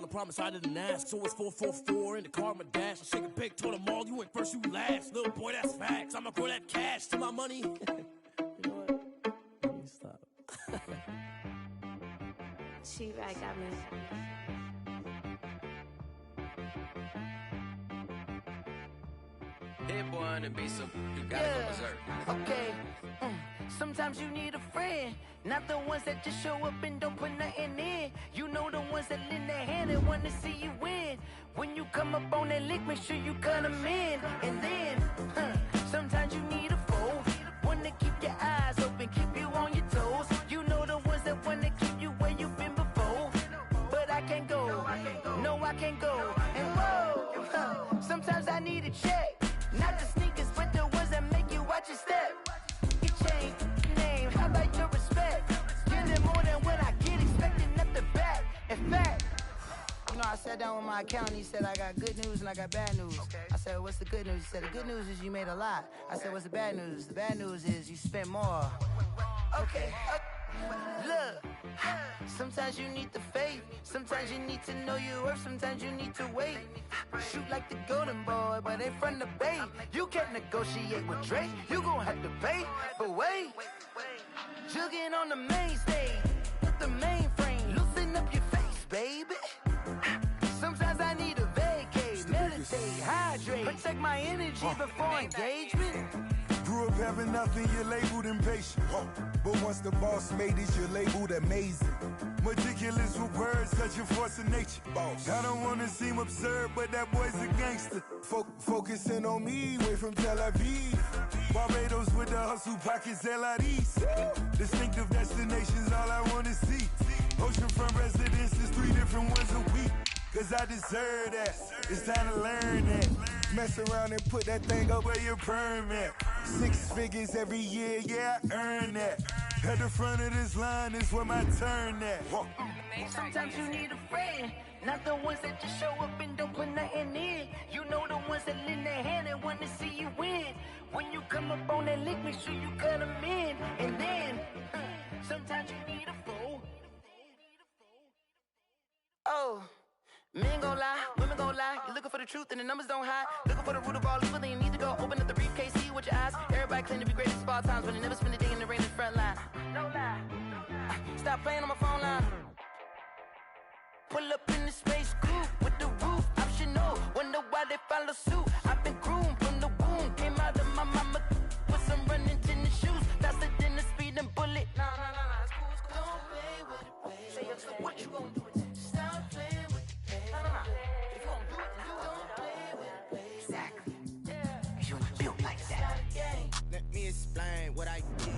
I promise I didn't ask. So it's 444 in the car, my dash. I shake a big, told them all, you ain't first, you last. Little boy, that's facts. I'ma grow that cash to my money. You know what? Let me stop. She right, got me. Hit boy on the beat, so you gotta go berserk. Okay. Sometimes you need a friend, not the ones that just show up and don't put nothing in. You know the ones that lend their hand and want to see you win. When you come up on that lick, make sure you cut them in. And then, sometimes you need a foe, one to keep your eyes open, keep you on your toes. You know the ones that want to keep you where you've been before. But I can't go, no I can't go. And whoa, sometimes I need a check. Not the sneakers, but the ones that make you watch your step. You change name, how about your respect? Give them more than what I get, expecting nothing back. In fact, you know, I sat down with my accountant, he said, I got good news and I got bad news. Okay. I said, what's the good news? He said, the good news is you made a lot. I said, what's the bad news? The bad news is you spent more. Okay. Look, sometimes you need the faith, sometimes you need to know your worth, sometimes you need to wait. Shoot like the golden boy, but ain't from the bay. You can't negotiate with Drake, you gon' have to pay. But wait, jugging on the main stage, with the mainframe, loosen up your face, baby. Sometimes I need a vacate, meditate, hydrate, protect my energy before engagement. Grew up having nothing, you're labeled impatient. But once the boss made it, you're labeled amazing. Meticulous with words, such a force of nature. Boss. I don't wanna seem absurd, but that boy's a gangster. Focusing on me, way from Tel Aviv. Barbados with the hustle pockets, LIDs. Distinctive destinations, all I wanna see. Oceanfront residences, 3 different ones a week. Cause I deserve that, it's time to learn that. Mess around and put that thing up where your permit. 6 figures every year, yeah, I earn that. At the front of this line is where my turn at. Sometimes you need a friend, not the ones that just show up and don't put nothing in. You know the ones that lend their hand and want to see you win. When you come up on that lick, make sure you cut them in. And then, sometimes you need a foe. Oh. Men gon' lie, women gon' lie. You're looking for the truth and the numbers don't hide. Looking for the root of all evil, then you need to go open up the briefcase, see with your eyes. Everybody claim to be greatest of all times, but they never spend a day in the rain in the front line. No lie. Stop playing on my phone line. Pull up in the space coupe with the roof optional. Wonder why they follow suit. I've been groomed from the womb. Came out of my mama with some running tennis shoes. Faster than the speeding bullet. No, it's cool, it's cool. Don't play with it, baby. Say so what you gon' do with it? Stop playing with it. If you gon' do it, then don't play with it, baby. Exactly. Yeah. You ain't built like that. Let me explain what I did.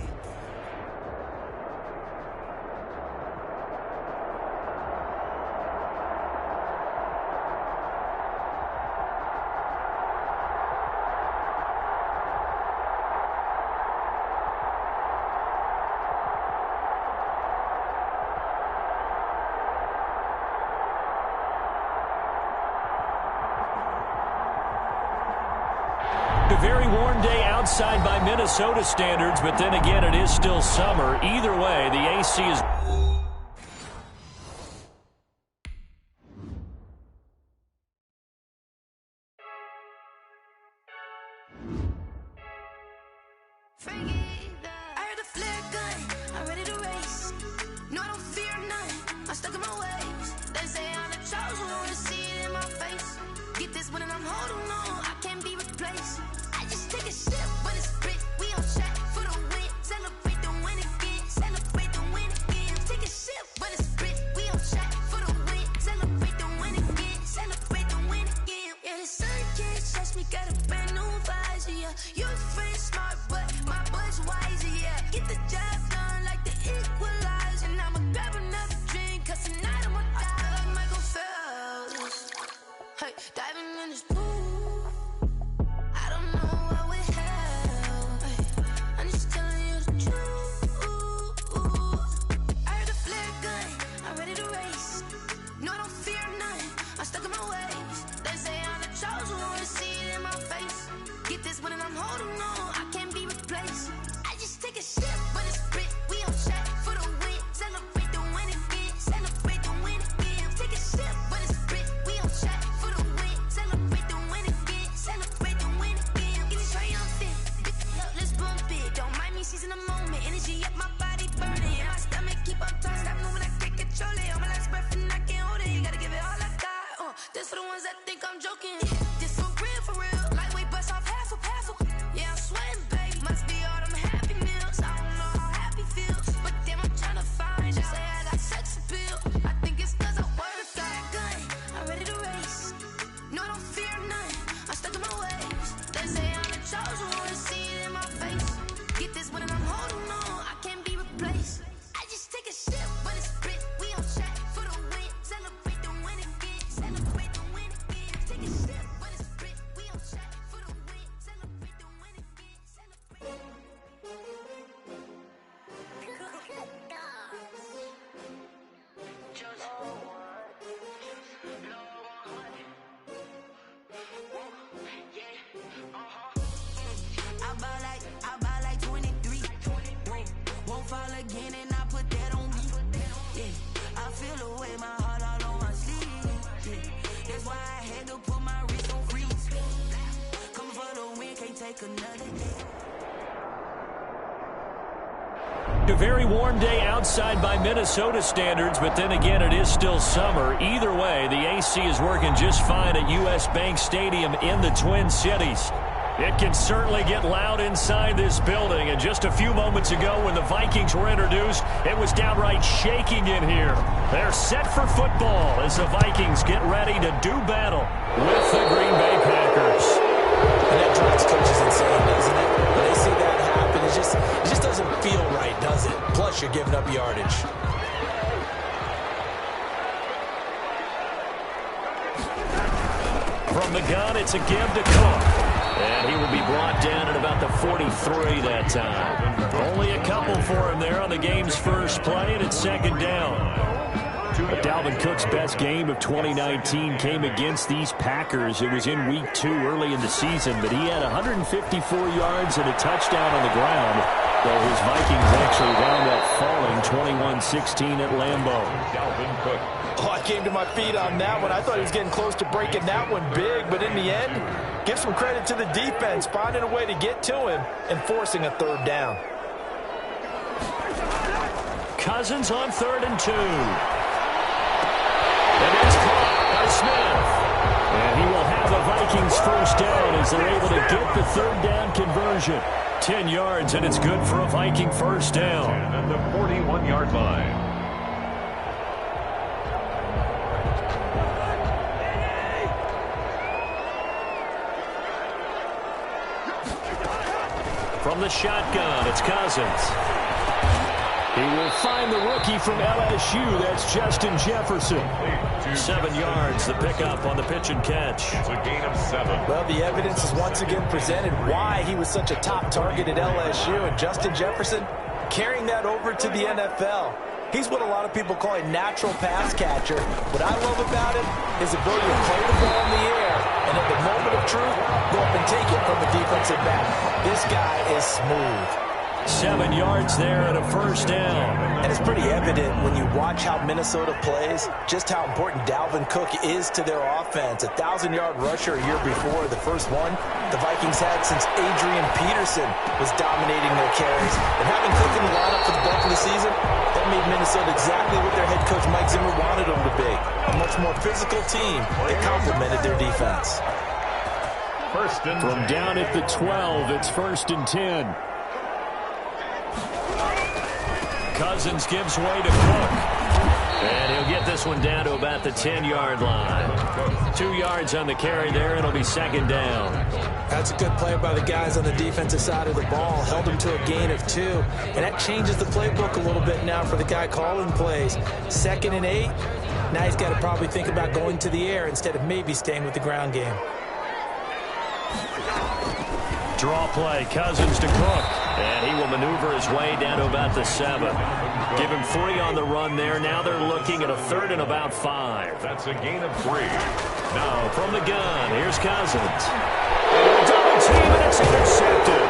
A very warm day outside by Minnesota standards, but then again, it is still summer. Either way, the AC is... But it's feel the way, my heart all on my sleeve. That's why I had to put my wrist on freeze. Come for the win, can't take another day. A very warm day outside by Minnesota standards, but then again, it is still summer. Either way, the AC is working just fine at U.S. Bank Stadium in the Twin Cities. It can certainly get loud inside this building, and just a few moments ago when the Vikings were introduced, it was downright shaking in here. They're set for football as the Vikings get ready to do battle with the Green Bay Packers. And that drives coaches insane, doesn't it? When they see that happen, it just doesn't feel right, does it? Plus, you're giving up yardage. From the gun, it's a give to Cook. And he will be brought down at about the 43 that time. Only a couple for him there on the game's first play, and it's second down. But Dalvin Cook's best game of 2019 came against these Packers. It was in Week 2 early in the season, but he had 154 yards and a touchdown on the ground, though his Vikings actually wound up falling 21-16 at Lambeau. Dalvin Cook. Oh, I came to my feet on that one. I thought he was getting close to breaking that one big, but in the end, give some credit to the defense, finding a way to get to him and forcing a third down. Cousins on 3rd and 2. And it's caught by Smith. And he will have the Vikings first down as they're able to get the third down conversion. 10 yards, and it's good for a Viking first down. And at the 41-yard line. From the shotgun, it's Cousins. He will find the rookie from LSU. That's Justin Jefferson. 7 yards, the pickup on the pitch and catch. It's a gain of 7. Well, the evidence is once again presented why he was such a top target at LSU. And Justin Jefferson carrying that over to the NFL. He's what a lot of people call a natural pass catcher. What I love about him is the ability to play the ball in the air, and at the moment of truth, go up and take it from the defensive back. This guy is smooth. 7 yards there and a first down. And it's pretty evident when you watch how Minnesota plays, just how important Dalvin Cook is to their offense. 1,000-yard rusher a year before, the first one the Vikings had since Adrian Peterson was dominating their carries. And having Cook in the lineup for the bulk of the season, that made Minnesota exactly what their head coach Mike Zimmer wanted them to be. A much more physical team that complemented their defense. From down at the 12, it's 1st and 10. Cousins gives way to Cook. And he'll get this one down to about the 10-yard line. 2 yards on the carry there. It'll be second down. That's a good play by the guys on the defensive side of the ball. Held him to a gain of 2. And that changes the playbook a little bit now for the guy calling plays. 2nd and 8. Now he's got to probably think about going to the air instead of maybe staying with the ground game. Draw play, Cousins to Cook. And he will maneuver his way down to about the 7. Give him 3 on the run there. Now they're looking at a 3rd and about 5. That's a gain of 3. Now from the gun, here's Cousins. Double team, and it's intercepted.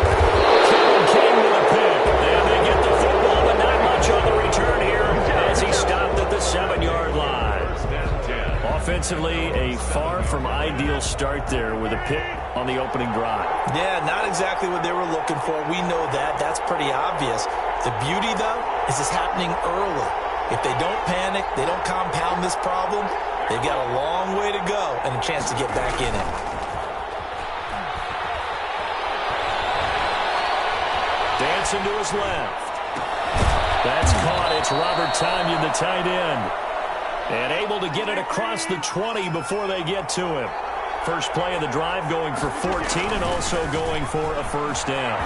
Kevin King with a pick. And they get the football, but not much on the return here as he stopped at the 7-yard line. Offensively, a far from ideal start there with a pick on the opening drive. Yeah, not exactly what they were looking for. We know that. That's pretty obvious. The beauty, though, is it's happening early. If they don't panic, they don't compound this problem, they've got a long way to go and a chance to get back in it. Dancing to his left. That's caught. It's Robert Tonyan, the tight end. And able to get it across the 20 before they get to him. First play of the drive going for 14 and also going for a first down.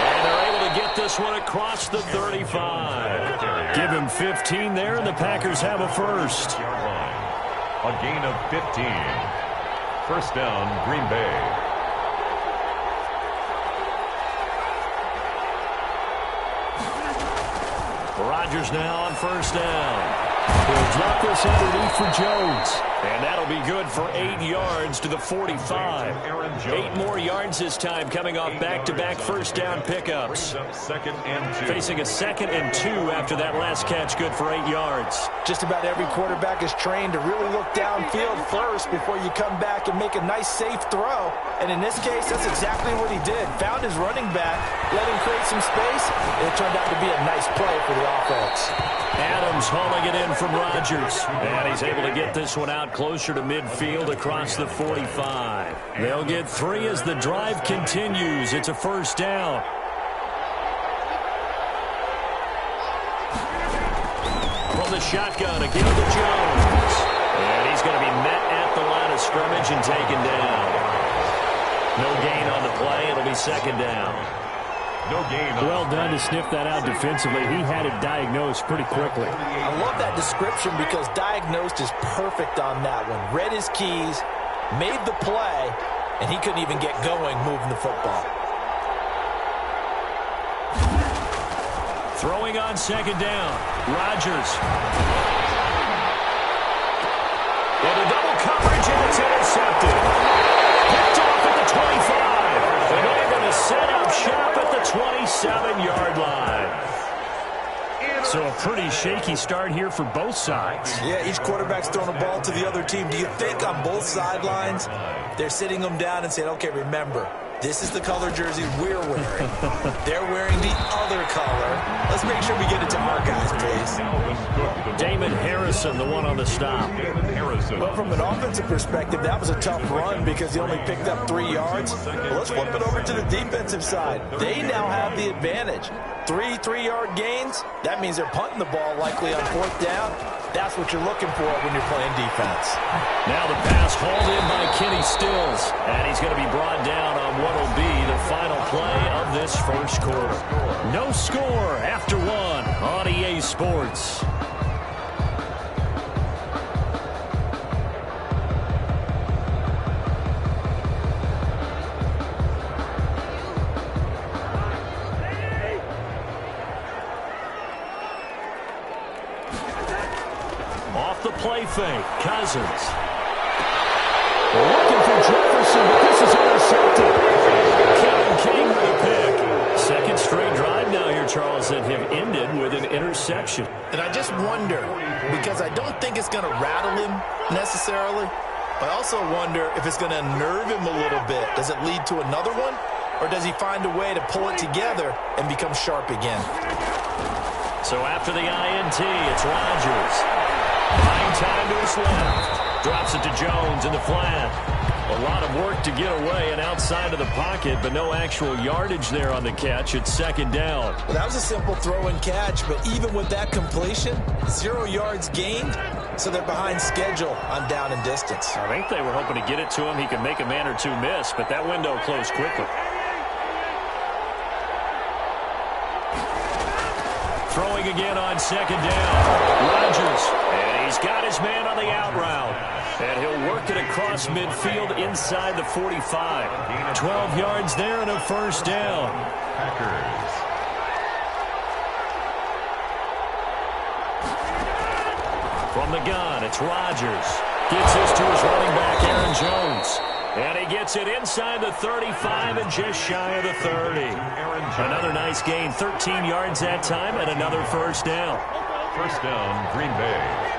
And they're able to get this one across the 35. Give him 15 there, and the Packers have a first. A gain of 15. First down, Green Bay. Rodgers now on first down. He'll drop this underneath for Jones. And that'll be good for 8 yards to the 45. 8 more yards this time coming off back-to-back first down pickups. Facing a 2nd and 2 after that last catch, good for 8 yards. Just about every quarterback is trained to really look downfield first before you come back and make a nice, safe throw. And in this case, that's exactly what he did. Found his running back, let him create some space, and it turned out to be a nice play for the offense. Adams hauling it in from Rodgers. And he's able to get this one out closer to midfield across the 45. They'll get 3 as the drive continues. It's a first down. From the shotgun, again to Jones. And he's going to be met at the line of scrimmage and taken down. No gain on the play. It'll be 2nd down. No gain. Well done to sniff that out defensively. He had it diagnosed pretty quickly. I love that description because diagnosed is perfect on that one. Read his keys, made the play, and he couldn't even get going moving the football. Throwing on 2nd down. Rodgers. Into double coverage, and it's intercepted. Picked off at the 25. And they're going to set up shop at the 27-yard line. So a pretty shaky start here for both sides. Yeah, each quarterback's throwing a ball to the other team. Do you think on both sidelines they're sitting them down and saying, okay, remember, this is the color jersey we're wearing. They're wearing the other color. Let's make sure we get it to our guys, please. Damon Harrison, the one on the stop. Well, from an offensive perspective, that was a tough run because he only picked up 3 yards. Well, let's flip it over to the defensive side. They now have the advantage. 3 3-yard gains. That means they're punting the ball likely on 4th down. That's what you're looking for when you're playing defense. Now the pass hauled in by Kenny Stills. And he's going to be brought down on what will be the final play of this first quarter. No score after 1 on EA Sports. Off the play fake, Cousins. Looking for Jefferson, but this is intercepted. Kevin King with a pick. 2nd straight drive now here, Charles, that have ended with an interception. And I just wonder, because I don't think it's going to rattle him necessarily, but I also wonder if it's going to unnerve him a little bit. Does it lead to another one, or does he find a way to pull it together and become sharp again? So after the INT, it's Rodgers. Buying time to his left. Drops it to Jones in the flat. A lot of work to get away and outside of the pocket, but no actual yardage there on the catch. It's 2nd down. Well, that was a simple throw and catch, but even with that completion, 0 yards gained, so they're behind schedule on down and distance. I think they were hoping to get it to him. He could make a man or two miss, but that window closed quickly. Throwing again on 2nd down. Rodgers, and he's got his man on the out route. And he'll work it across midfield inside the 45. 12 yards there and a first down. Packers. From the gun, it's Rodgers. Gets this to his running back, Aaron Jones. And he gets it inside the 35 and just shy of the 30. Another nice gain, 13 yards that time, and another first down. First down, Green Bay.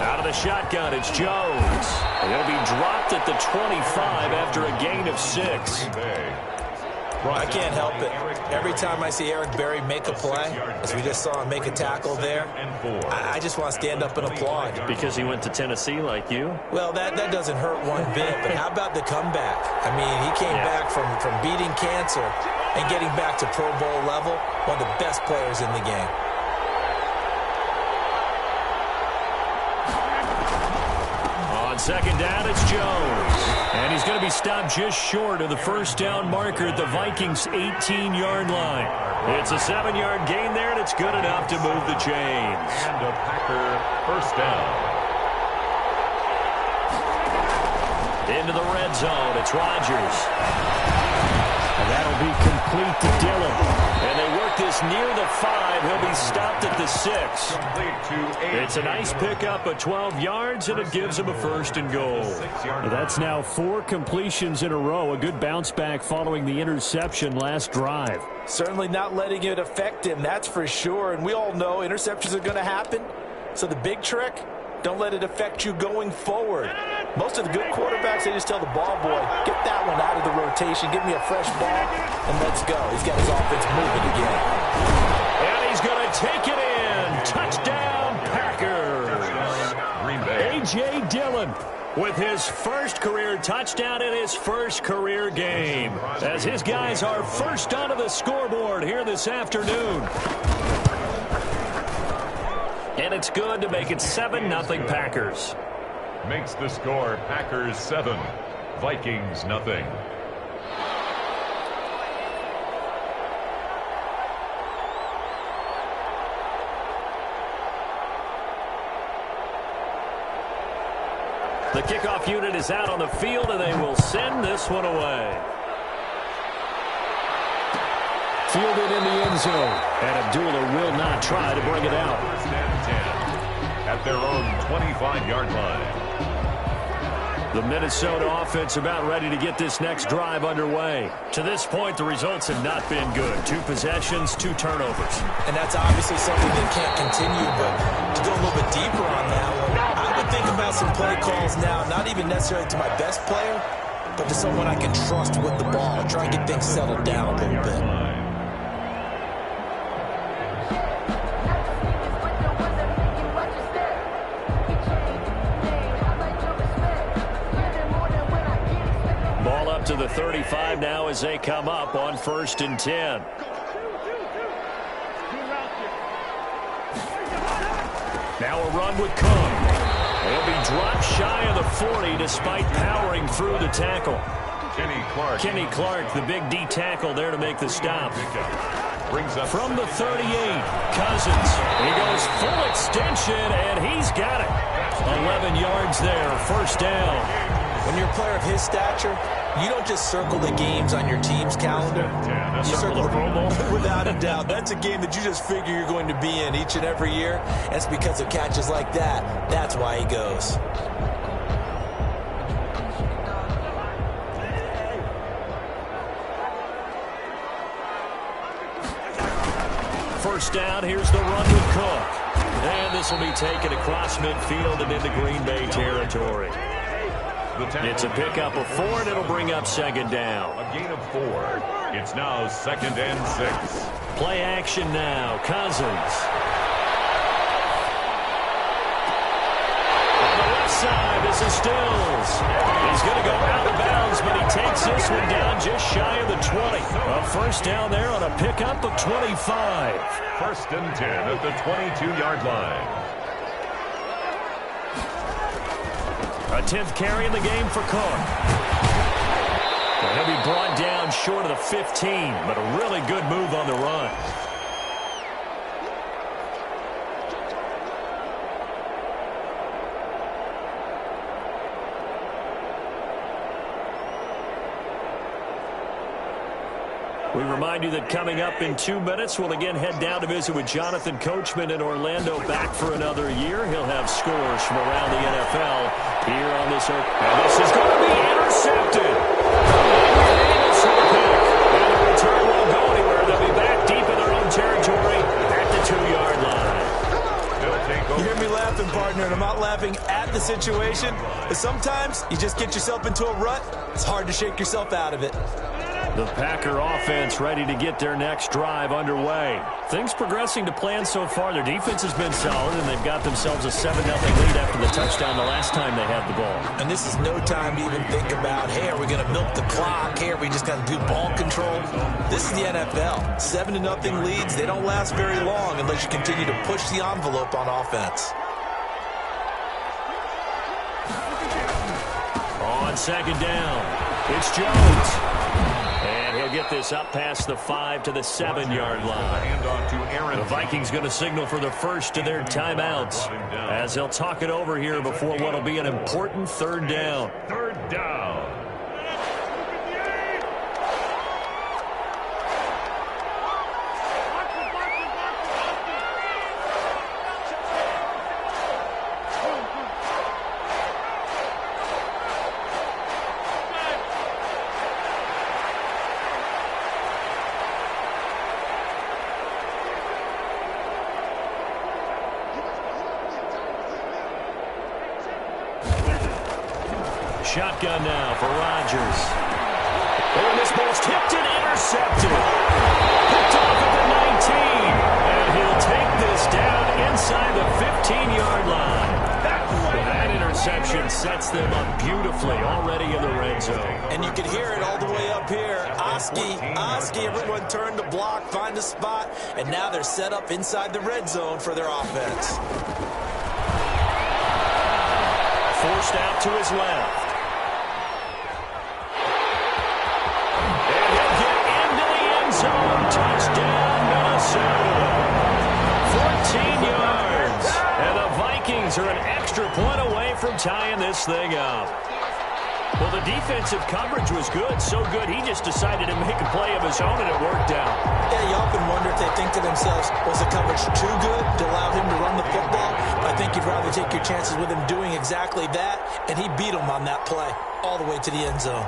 Out of the shotgun, it's Jones. He'll be dropped at the 25 after a gain of 6. I can't help it. Every time I see Eric Berry make a play, as we just saw him make a tackle there, I just want to stand up and applaud. Because he went to Tennessee like you? Well, that doesn't hurt one bit, but how about the comeback? I mean, he came back from beating cancer and getting back to Pro Bowl level, one of the best players in the game. On 2nd down, it's Jones. And he's going to be stopped just short of the first down marker at the Vikings' 18-yard line. It's a 7-yard gain there, and it's good enough to move the chains. And a Packer first down. Into the red zone, it's Rodgers. And that'll be complete to Dillon. And they work make this near the 5. He'll be stopped at the 6. It's a nice pickup of 12 yards, and it gives him a 1st and goal. That's now 4 completions in a row. A good bounce back following the interception last drive. Certainly not letting it affect him, that's for sure. And we all know interceptions are going to happen. So the big trick, don't let it affect you going forward. Most of the good quarterbacks, they just tell the ball boy, get that one out of the rotation, give me a fresh ball, and let's go. He's got his offense moving again. And he's going to take it in. Touchdown, Packers. A.J. Dillon with his first career touchdown in his first career game, as his guys are first onto the scoreboard here this afternoon. And it's good to make it 7-0 Packers. Makes the score Packers 7, Vikings nothing. The kickoff unit is out on the field, and they will send this one away. Fielded in the end zone. And Abdullah will not try to bring it out. First and 10 at their own 25-yard line. The Minnesota offense about ready to get this next drive underway. To this point, the results have not been good. 2 possessions, 2 turnovers. And that's obviously something that can't continue, but to go a little bit deeper on that one, I would think about some play calls now, not even necessarily to my best player, but to someone I can trust with the ball. Try and get things settled down a little bit. To the 35 now as they come up on 1st and 10. Now a run with Cook. He'll be dropped shy of the 40 despite powering through the tackle. Kenny Clark, the big D tackle there to make the stop. From the 38, Cousins. He goes full extension, and he's got it. 11 yards there, 1st down. When you're a player of his stature, you don't just circle the games on your team's calendar. You circle the Pro Bowl. Without a doubt. That's a game that you just figure you're going to be in each and every year. That's because of catches like that. That's why he goes. First down, here's the run with Cook. And this will be taken across midfield and into Green Bay territory. It's a pickup of 4, and it'll bring up 2nd down. A gain of 4. It's now 2nd and 6. Play action now. Cousins. On the left side, this is Stills. He's going to go out of bounds, but he takes this one down just shy of the 20. A 1st down there on a pickup of 25. 1st and 10 at the 22-yard line. A 10th carry in the game for Cook. He'll be brought down short of the 15, but a really good move on the run. We remind you that coming up in 2 minutes, we'll again head down to visit with Jonathan Coachman in Orlando, back for another year. He'll have scores from around the NFL here on this earth. And this is going to be intercepted. And the return won't go anywhere. They'll be back deep in their own territory at the 2-yard line. You hear me laughing, partner, and I'm not laughing at the situation. But sometimes you just get yourself into a rut. It's hard to shake yourself out of it. The Packer offense ready to get their next drive underway. Things progressing to plan so far. Their defense has been solid, and they've got themselves a 7-0 lead after the touchdown the last time they had the ball. And this is no time to even think about, hey, are we going to milk the clock? Hey, are we just going to do ball control? This is the NFL. 7-0 leads, they don't last very long unless you continue to push the envelope on offense. On 2nd down, it's Jones. And he'll get this up past the 5 to the 7-yard line. The Vikings going to signal for the first of their timeouts as they'll talk it over here before what will be an important 3rd down. 3rd down. shotgun now for Rodgers. And this ball's tipped and intercepted. Picked off at the 19. And he'll take this down inside the 15-yard line. That interception sets them up beautifully already in the red zone. And you can hear it all the way up here. Oski, everyone turn to block, find a spot, and now they're set up inside the red zone for their offense. Forced out to his left. And he'll get into the end zone. Touchdown, Minnesota. 14 yards. And the Vikings are an extra point away from tying this thing up. Well, the defensive coverage was good, so good he just decided to make a play of his own, and it worked out. Yeah, you often wonder if they think to themselves, was the coverage too good to allow him to run the football? I think you'd rather take your chances with him doing exactly that, and he beat him on that play all the way to the end zone.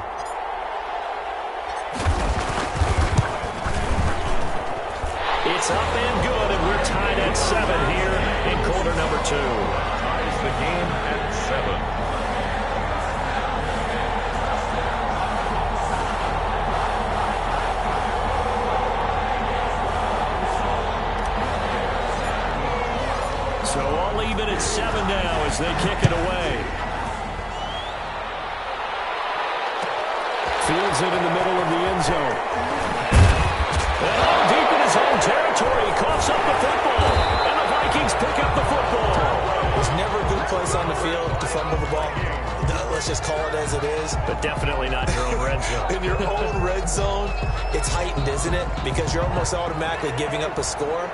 It's up and good, and we're tied at 7 here in quarter number 2. Ties the game at 7. So all even at 7 now as they kick it away. Fields it in the middle of the end zone. And deep in his own territory, he coughs up the football. And the Vikings pick up the football. There's never a good place on the field to fumble the ball. Let's just call it as it is. But definitely not your own red zone. In your own red zone, it's heightened, isn't it? Because you're almost automatically giving up a score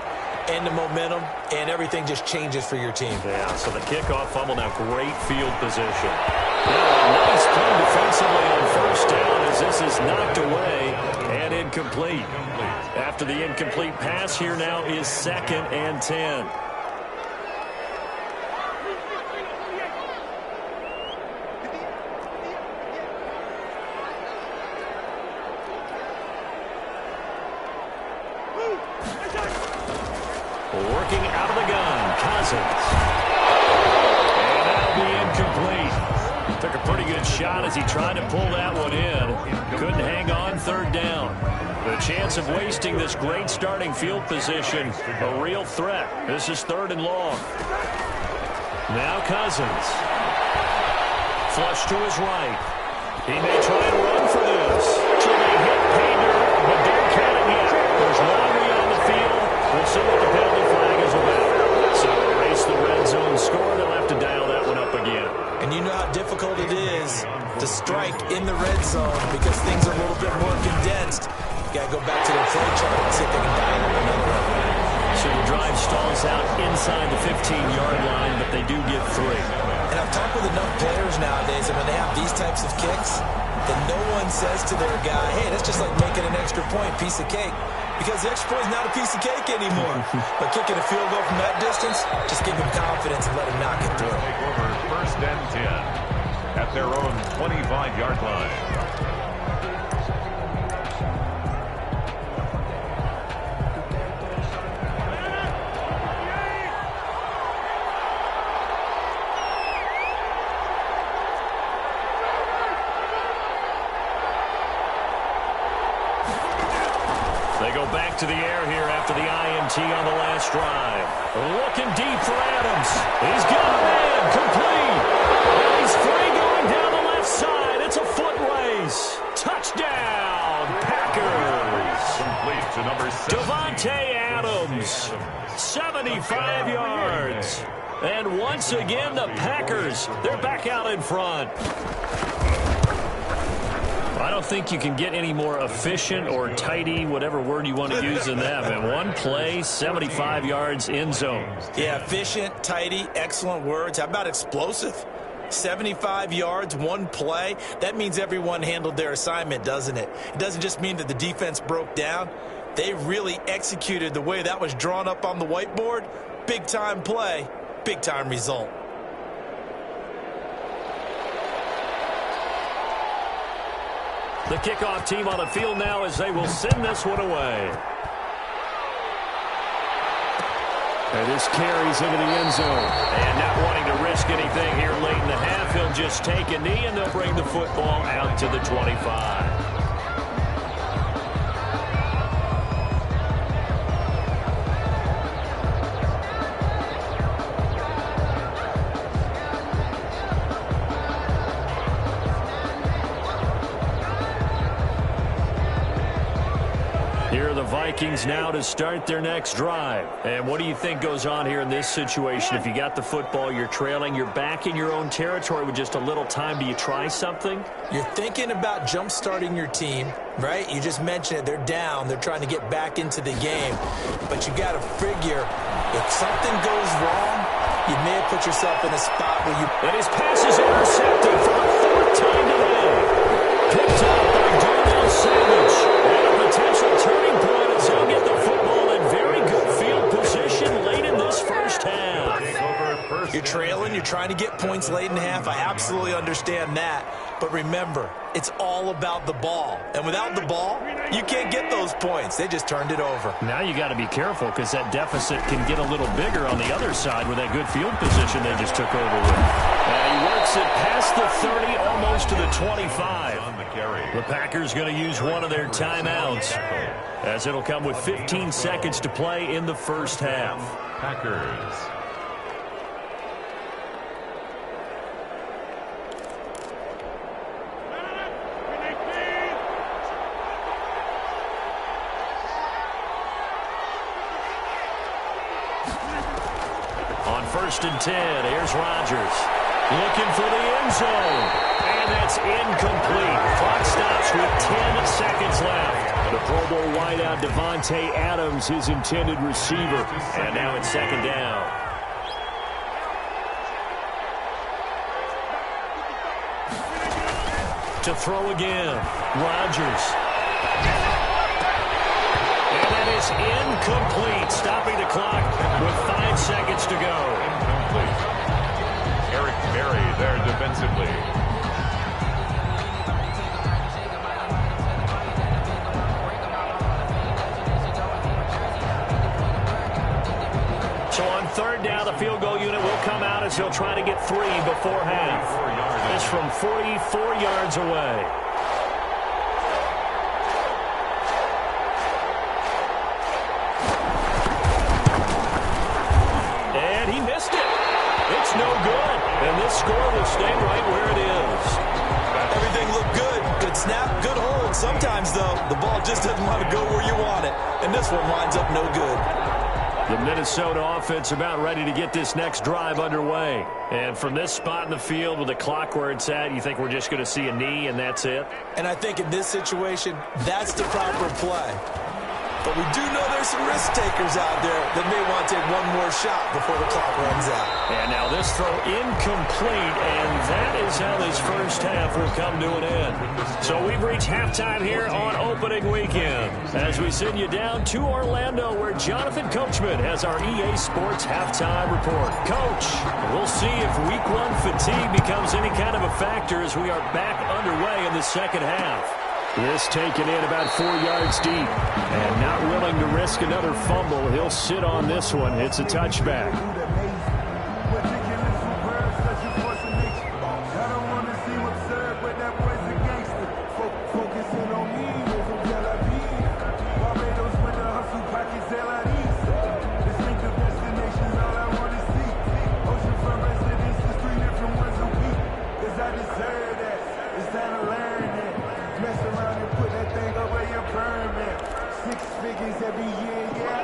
and the momentum, and everything just changes for your team. Yeah, so the kickoff fumble, now great field position. Now a nice play defensively on first down as this is knocked away and incomplete. After the incomplete pass, here now is 2nd and 10. Working out of the gun, Cousins. And that'll be incomplete. Took a pretty good shot as he tried to pull that one in. Couldn't hang on 3rd down. The chance of wasting this great starting field position, a real threat. This is 3rd and long. Now Cousins. Flush to his right. He may try and run for this. Should they hit Painter, but don't count it yet. There's Laundry on the field. We'll see what the penalty flag is about. So erase the red zone score. They'll have to dial that one up again. And you know how difficult it is to strike in the red zone because things are a little bit more condensed. You got to go back to their play chart and see if they can dial up another one. So the drive stalls out inside the 15-yard line, but they do get 3. And I've talked with enough players nowadays, and when they have these types of kicks, then no one says to their guy, hey, that's just like making an extra point, piece of cake. Because the extra point is not a piece of cake anymore. But kicking a field goal from that distance, just give him confidence and let him knock it through. Take over 1st and 10 at their own 25-yard line. They go back to the air here after the INT on the last drive. Looking deep for Adams. He's got a man complete. And he's free going down the left side. It's a foot race. Touchdown, Packers. Complete to number 7. Devontae Adams, 75 yards. And once again, the Packers, they're back out in front. I don't think you can get any more efficient or tidy, whatever word you want to use in that. Man, one play, 75 yards, end zone. Yeah, efficient, tidy, excellent words. How about explosive? 75 yards, one play. That means everyone handled their assignment, doesn't it? It doesn't just mean that the defense broke down. They really executed the way that was drawn up on the whiteboard. Big-time play, big-time result. The kickoff team on the field now as they will send this one away. And this carries into the end zone. And not wanting to risk risk anything here late in the half. He'll just take a knee, and they'll bring the football out to the 25. Vikings now to start their next drive. And what do you think goes on here in this situation? If you got the football, you're trailing, you're back in your own territory with just a little time. Do you try something? You're thinking about jump-starting your team, right? You just mentioned it. They're down. They're trying to get back into the game. But you got to figure, if something goes wrong, you may have put yourself in a spot where you... And his pass is intercepted for the fourth time today. Picked up by Darnell Savage. And a potential turning point as he'll get the football in very good field position late in this first half. You're trailing. You're trying to get points late in the half. I absolutely understand that. But remember, it's all about the ball. And without the ball, you can't get those points. They just turned it over. Now you got to be careful because that deficit can get a little bigger on the other side with that good field position they just took over with. And he works it past the 30, almost to the 25. The Packers going to use one of their timeouts as it'll come with 15 seconds to play in the first half. Packers. On 1st and 10, here's Rodgers. Looking for the end zone. And that's incomplete. Clock stops with 10 seconds left. The Pro Bowl wideout Devontae Adams, his intended receiver. And now it's second down. To throw again. Rodgers. And that is incomplete. Stopping the clock with 5 seconds to go. Incomplete. Eric Berry there defensively. So on third down, the field goal unit will come out as he'll try to get 3 before half. This from 44 yards away. And he missed it. It's no good. And this score will stay right where it is. Everything looked good. Good snap, good hold. Sometimes, though, the ball just doesn't want to go where you want it. And this one winds up no good. The Minnesota offense about ready to get this next drive underway. And from this spot in the field with the clock where it's at, you think we're just going to see a knee and that's it? And I think in this situation, that's the proper play. But we do know there's some risk takers out there that may want to take one more shot before the clock runs out. And now this throw incomplete, and that is how this first half will come to an end. So we've reached halftime here on opening weekend as we send you down to Orlando where Jonathan Coachman has our EA Sports halftime report. Coach, we'll see if week 1 fatigue becomes any kind of a factor as we are back underway in the second half. This taken in about 4 yards deep. And not willing to risk another fumble. He'll sit on this one. It's a touchback.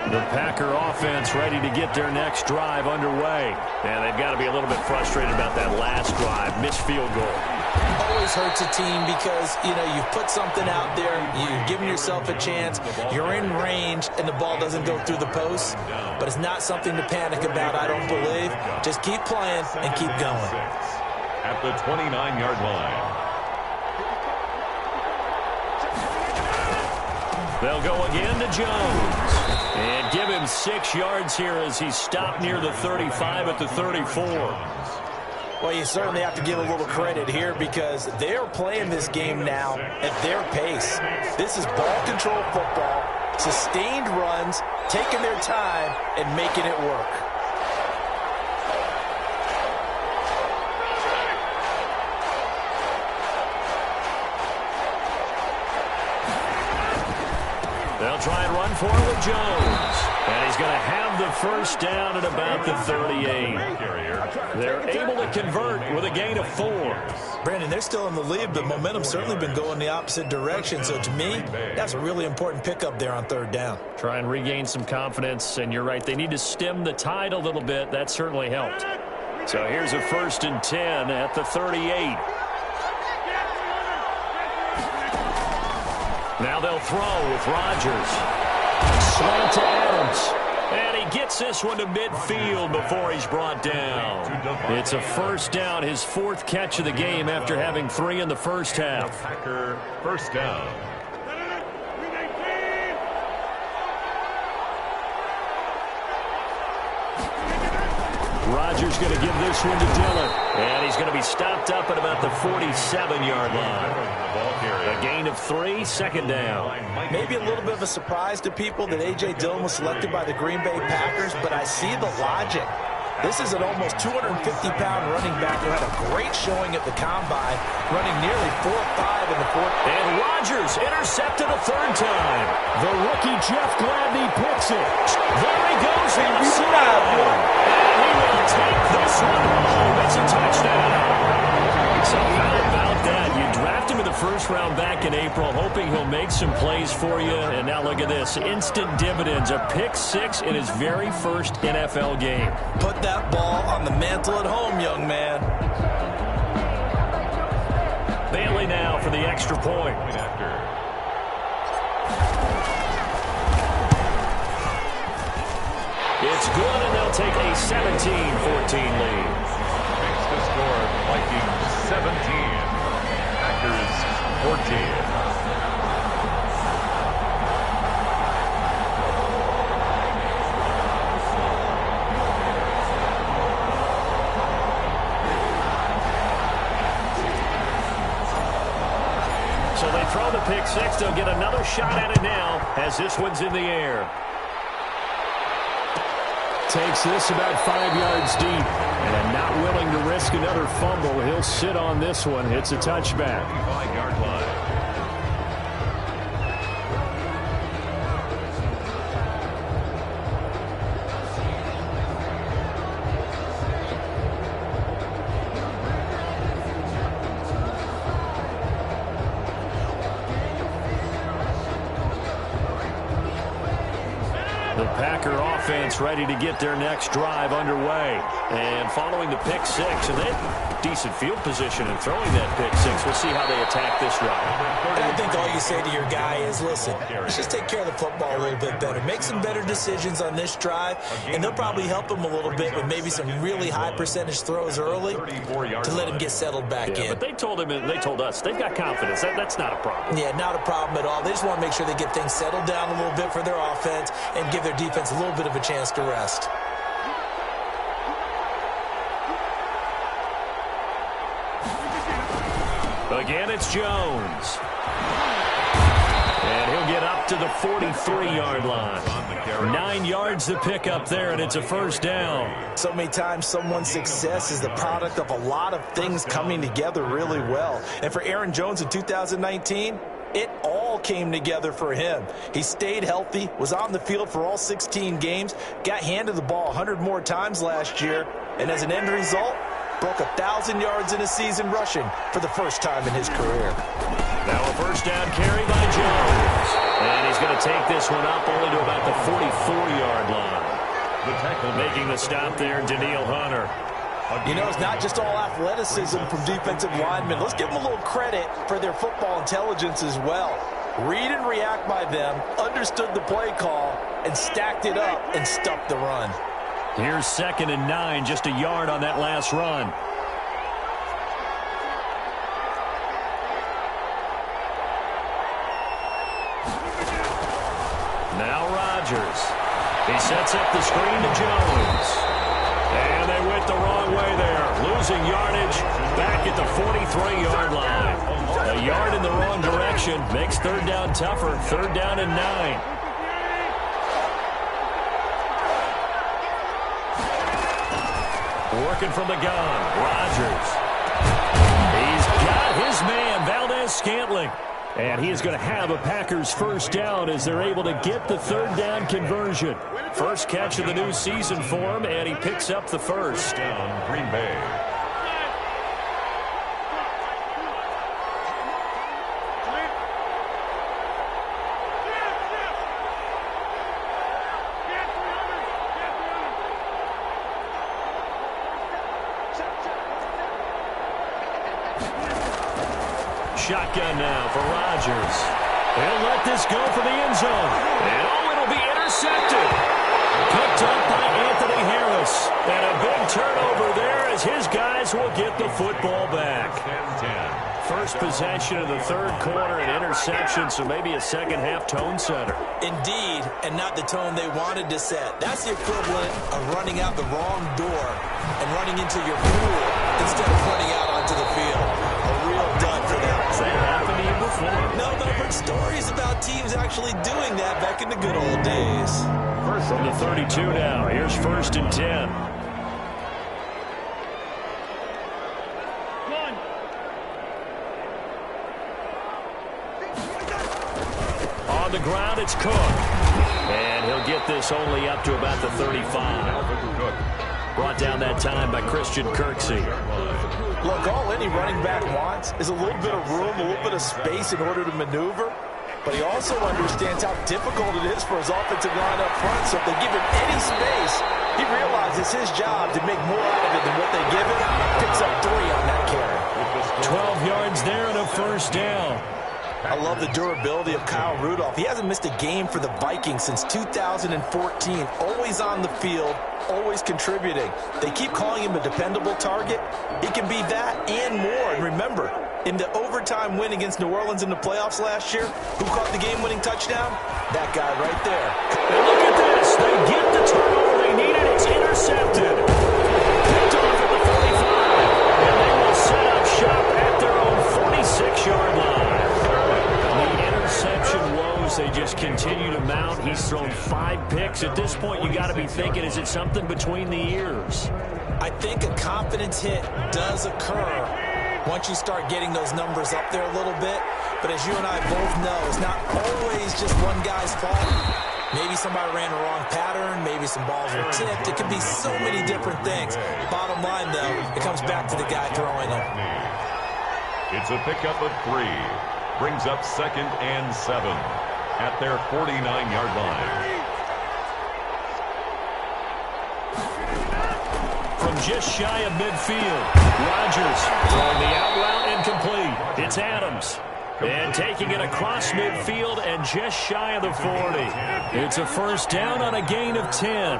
The Packer offense ready to get their next drive underway. And they've got to be a little bit frustrated about that last drive. Missed field goal. Always hurts a team because, you know, you've put something out there, you've given yourself a chance, you're in range, and the ball doesn't go through the post. But it's not something to panic about, I don't believe. Just keep playing and keep going. At the 29-yard line. They'll go again to Jones. And give him 6 yards here as he stopped near the 35 at the 34. Well, you certainly have to give a little credit here because they're playing this game now at their pace. This is ball control football, sustained runs, taking their time, and making it work. they'll try and run for it with Jones. And he's going to have the first down at about the 38. They're able to convert with a gain of 4. Brandon, they're still in the lead, but momentum's certainly been going the opposite direction. So to me, that's a really important pickup there on 3rd down. Try and regain some confidence, and you're right. They need to stem the tide a little bit. That certainly helped. So here's a 1st and 10 at the 38. Now they'll throw with Rodgers. Slant to Adams. And he gets this one to midfield before he's brought down. It's a 1st down, his 4th catch of the game after having 3 in the first half. Packer 1st down. Rodgers going to give this one to Dillon. And he's going to be stopped up at about the 47-yard line. A gain of 3, 2nd down. Maybe a little bit of a surprise to people that A.J. Dillon was selected by the Green Bay Packers, but I see the logic. This is an almost 250-pound running back who had a great showing at the Combine, running nearly 4.5 in the 4th. And Rodgers intercepted a 3rd time. The rookie Jeff Gladney picks it. There he goes. And he will take this one home. It's a touchdown. So how about that? You draft him in the 1st round back in April, hoping he'll make some plays for you. And now look at this. Instant dividends. A pick 6 in his very 1st NFL game. Put that ball on the mantle at home, young man. Bailey now for the extra point. It's good, and they'll take a 17-14 lead. Makes the score Vikings 17, Packers 14. So they throw the pick 6. They'll get another shot at it now as this one's in the air. Takes this about 5 yards deep. And not willing to risk another fumble. He'll sit on this one. It's a touchback. 5-yard line. The Packer offense ready to get their next drive underway. And following the pick 6, and they have decent field position in throwing that pick 6. We'll see how they attack this drive. I think all you say to your guy is, listen, let's just take care of the football a little bit better. Make some better decisions on this drive, and they'll probably help him a little bit with maybe some really high percentage throws early to let him get settled back in. But they told him, and they told us, they've got confidence. That's not a problem. Yeah, not a problem at all. They just want to make sure they get things settled down a little bit for their offense and give their defense a little bit of a chance to rest. Again, it's Jones. And he'll get up to the 43-yard line. 9 yards to pick up there, and it's a 1st down. So many times someone's success is the product of a lot of things coming together really well. And for Aaron Jones in 2019, it all came together for him. He stayed healthy, was on the field for all 16 games, got handed the ball 100 more times last year, and as an end result, broke 1,000 yards in a season rushing for the first time in his career. Now a 1st down carry by Jones. And he's going to take this one up only to about the 44-yard line. Making the stop there, Daniil Hunter. You know, it's not just all athleticism from defensive linemen. Let's give them a little credit for their football intelligence as well. Read and react by them, understood the play call, and stacked it up and stuffed the run. Here's 2nd and 9, just a yard on that last run. Now Rodgers. He sets up the screen to Jones. And they went the wrong way there. Losing yardage back at the 43-yard line. A yard in the wrong direction makes 3rd down tougher. 3rd down and 9. Working from the gun, Rodgers. He's got his man, Valdez-Scantling. And he is going to have a Packers first down as they're able to get the third down conversion. First catch of the new season for him, and he picks up the first. Down, Green Bay. Shotgun now for Rodgers. He'll let this go for the end zone. And it'll be intercepted. Picked up by Anthony Harris. And a big turnover there as his guys will get the football back. First possession of the third quarter, an interception, so maybe a second-half tone setter. Indeed, and not the tone they wanted to set. That's the equivalent of running out the wrong door and running into your pool instead of running out onto the field. A real dud for them. Has that happened to you before? No, but I've heard stories about teams actually doing that back in the good old days. From the 32 now, here's 1st and 10. On the ground, it's Cook. And he'll get this only up to about the 35. Brought down that time by Christian Kirksey. Look, all any running back wants is a little bit of room, a little bit of space in order to maneuver. But he also understands how difficult it is for his offensive line up front. So if they give him any space, he realizes his job to make more out of it than what they give him. Picks up 3 on that carry. 12 yards there and a first down. I love the durability of Kyle Rudolph. He hasn't missed a game for the Vikings since 2014. Always on the field, always contributing. They keep calling him a dependable target. He can be that and more. And remember, in the overtime win against New Orleans in the playoffs last year, who caught the game-winning touchdown? That guy right there. And look at this. They get the turnover they needed. It's intercepted. Picked off at the 45. And they will set up shop at their own 46-yard line. The interception woes, they just continue to mount. He's thrown 5 picks. At this point, you got to be thinking, is it something between the ears? I think a confidence hit does occur once you start getting those numbers up there a little bit. But as you and I both know, it's not always just one guy's fault. Maybe somebody ran a wrong pattern. Maybe some balls were tipped. It could be so many different things. Bottom line, though, it comes back to the guy throwing them. It's a pickup of 3. Brings up 2nd and 7 at their 49-yard line. From just shy of midfield, Rodgers throwing the out route incomplete. It's Adams. And taking it across midfield and just shy of the 40. It's a first down on a gain of 10.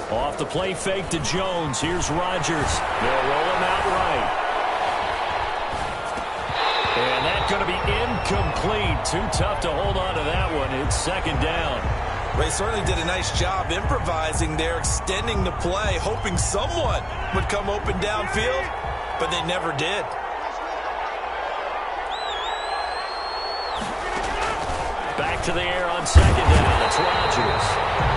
Off the play fake to Jones. Here's Rodgers. They'll roll him out right. And that's going to be incomplete. Too tough to hold on to that one. It's 2nd down. They certainly did a nice job improvising there, extending the play, hoping someone would come open downfield, but they never did. Back to the air on 2nd down. It's Rodgers.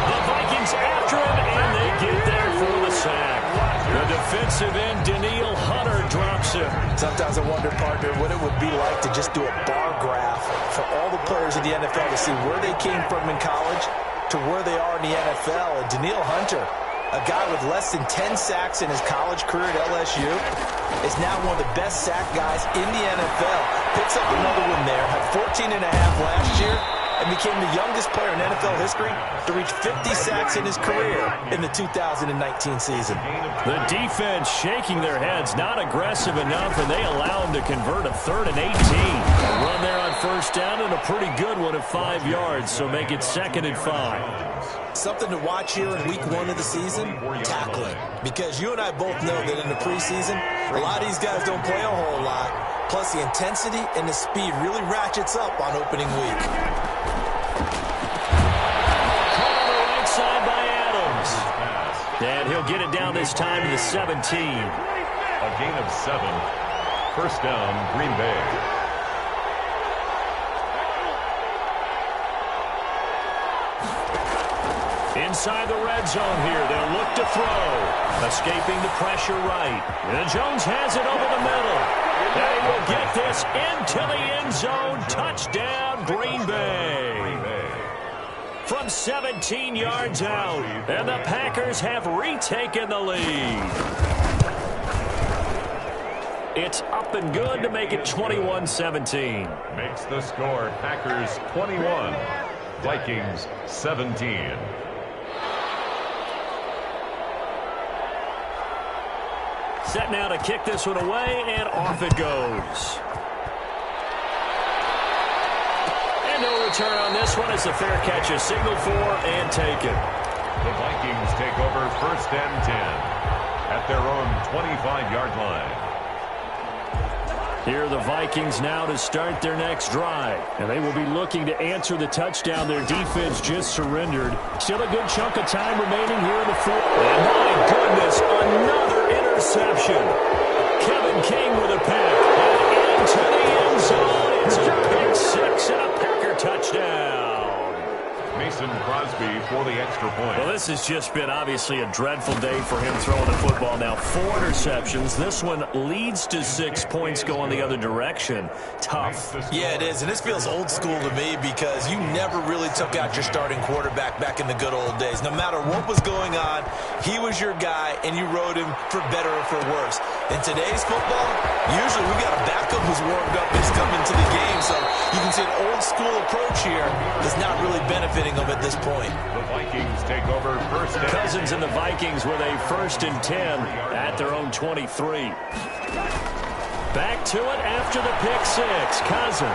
The Vikings after him, and they get there for the sack. The defensive end, Danielle Hunter, drops him. Sometimes I wonder, partner, what it would be like to just do a bar graph for all the players in the NFL to see where they came from in college to where they are in the NFL. And Danielle Hunter, a guy with less than 10 sacks in his college career at LSU, is now one of the best sack guys in the NFL. Picks up another one there, had 14 and a half last year, and became the youngest player in NFL history to reach 50 sacks in his career in the 2019 season. The defense shaking their heads, not aggressive enough, and they allow him to convert a 3rd and 18. A run there on first down and a pretty good one at 5 yards, so make it 2nd and 5. Something to watch here in week 1 of the season, tackling. Because you and I both know that in the preseason, a lot of these guys don't play a whole lot. Plus, the intensity and the speed really ratchets up on opening week. And he'll get it down this time to the 17. A gain of 7. First down, Green Bay. Inside the red zone here, they'll look to throw. Escaping the pressure right. And Jones has it over the middle. And he will get this into the end zone. Touchdown, Green Bay. From 17 yards out. And the Packers have retaken the lead. It's up and good to make it 21-17. Makes the score Packers 21, Vikings 17. Set now to kick this one away, and off it goes. And no return on this one. It's a fair catch, a signal for, and taken. The Vikings take over first and 10 at their own 25-yard line. Here are the Vikings now to start their next drive. And they will be looking to answer the touchdown their defense just surrendered. Still a good chunk of time remaining here in the fourth. And my goodness, another interception. Kevin King with a pick. And into the end zone. It's a pick six and a Packer touchdown. Mason Crosby for the extra point. Well, this has just been obviously a dreadful day for him throwing the football. Now 4 interceptions. This one leads to 6 points going the other direction. Tough. Yeah, it is, and this feels old school to me because you never really took out your starting quarterback back in the good old days. No matter what was going on, he was your guy, and you rode him for better or for worse. In today's football, usually we got a backup who's warmed up and is coming to the game, so you can see an old school approach here is not really benefiting them at this point. The Vikings take over first and 10. Cousins and the Vikings with a first and 10 at their own 23. Back to it after the pick six. Cousins.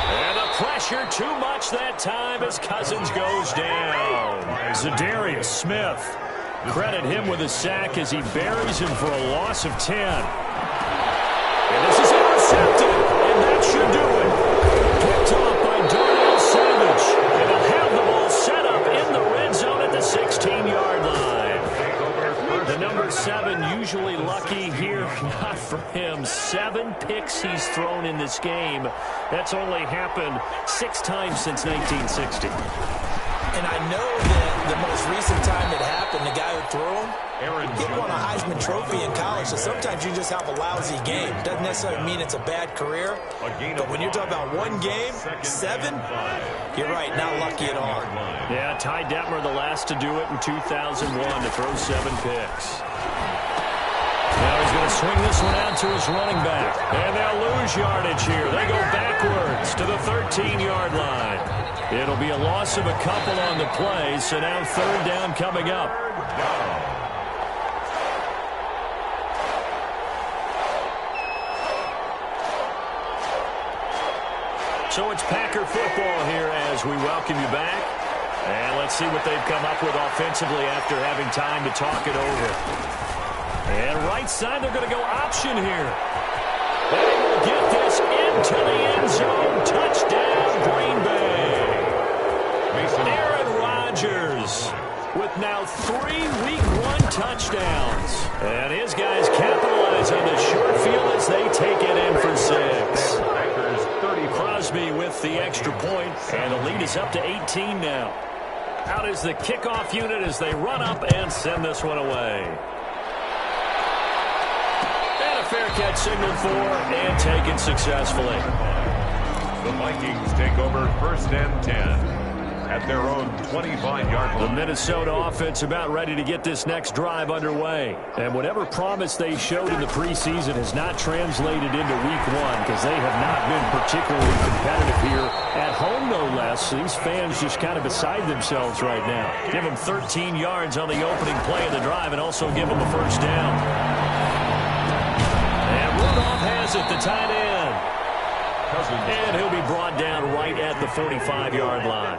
And the pressure too much that time as Cousins goes down. Zadarius Smith. Credit him with a sack as he buries him for a loss of 10. And this is intercepted. And that should do it. Picked off by Darnell Savage. And he'll have the ball set up in the red zone at the 16-yard line. The number 7 usually lucky here. Not for him. 7 picks he's thrown in this game. That's only happened 6 times since 1960. And I know that the most recent time it happened, the guy who threw him, he won a Heisman Trophy in college, so sometimes you just have a lousy game. Doesn't necessarily mean it's a bad career, but when you're talking about one game, 7, you're right, not lucky at all. Yeah, Ty Detmer the last to do it in 2001 to throw 7 picks. Now he's going to swing this one out to his running back. And they'll lose yardage here. They go backwards to the 13-yard line. It'll be a loss of a couple on the play, so now third down coming up. So it's Packer football here as we welcome you back. And let's see what they've come up with offensively after having time to talk it over. And right side, they're going to go option here. They will get this into the end zone. Touchdown, Green Bay. Aaron Rodgers with now 3 Week 1 touchdowns. And his guys capitalize on the short field as they take it in for 6. Crosby with the extra point, and the lead is up to 18 now. Out is the kickoff unit as they run up and send this one away. And a fair catch signaled for and taken successfully. The Vikings take over first and 10 at their own 25-yard line. The Minnesota offense about ready to get this next drive underway. And whatever promise they showed in the preseason has not translated into week 1 because they have not been particularly competitive here at home, no less. These fans just kind of beside themselves right now. Give them 13 yards on the opening play of the drive and also give them a first down. And Rudolph has it, the tight end. And he'll be brought down right at the 45-yard line.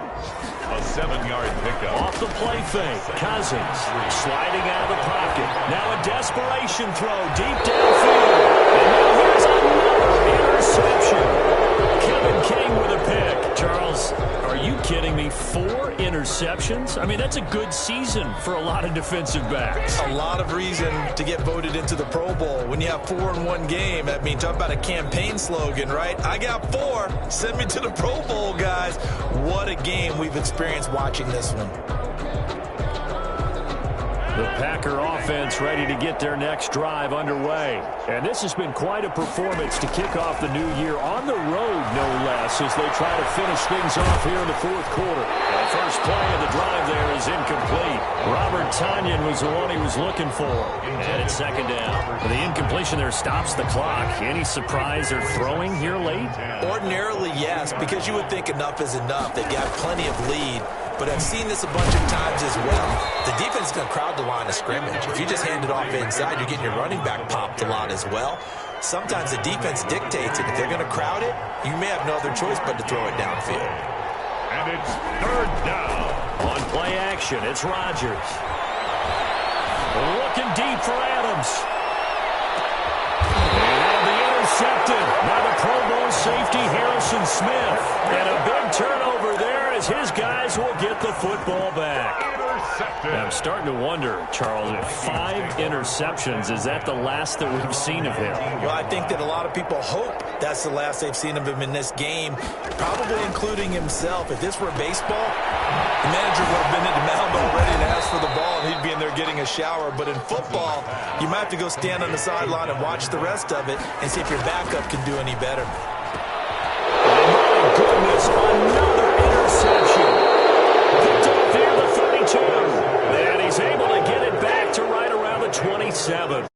A 7-yard pickup. Off the play fake. Cousins sliding out of the pocket. Now a desperation throw deep downfield. And now here's another interception. Kevin King with a pick. Charles, are you kidding me? 4 interceptions. I mean, that's a good season for a lot of defensive backs. A lot of reason to get voted into the Pro Bowl. When you have 4 in one game, I mean, talk about a campaign slogan, right? I got 4. Send me to the Pro Bowl, guys. What a game we've experienced watching this one. The Packer offense ready to get their next drive underway. And this has been quite a performance to kick off the new year on the road, no less, as they try to finish things off here in the fourth quarter. The first play of the drive there is incomplete. Robert Tonyan was the one he was looking for. And it's second down. The incompletion there stops the clock. Any surprise they're throwing here late? Ordinarily, yes, because you would think enough is enough. They've got plenty of lead. But I've seen this a bunch of times as well. The defense is going to crowd the line of scrimmage. If you just hand it off inside, you're getting your running back popped a lot as well. Sometimes the defense dictates it. If they're going to crowd it, you may have no other choice but to throw it downfield. And it's third down. On play action, it's Rodgers. Looking deep for Adams. And that'll be intercepted by the Pro Bowl safety Harrison Smith. And a big turnover there as his guys will get the football back. I'm starting to wonder, Charles, if 5 interceptions, is that the last that we've seen of him? Well, I think that a lot of people hope that's the last they've seen of him in this game, probably including himself. If this were baseball, the manager would have been at the mound already to ask for the ball, and he'd be in there getting a shower. But in football, you might have to go stand on the sideline and watch the rest of it and see if your backup can do any better. My goodness, another interception. Picked up here the 32. And he's able to get it back to right around the 27.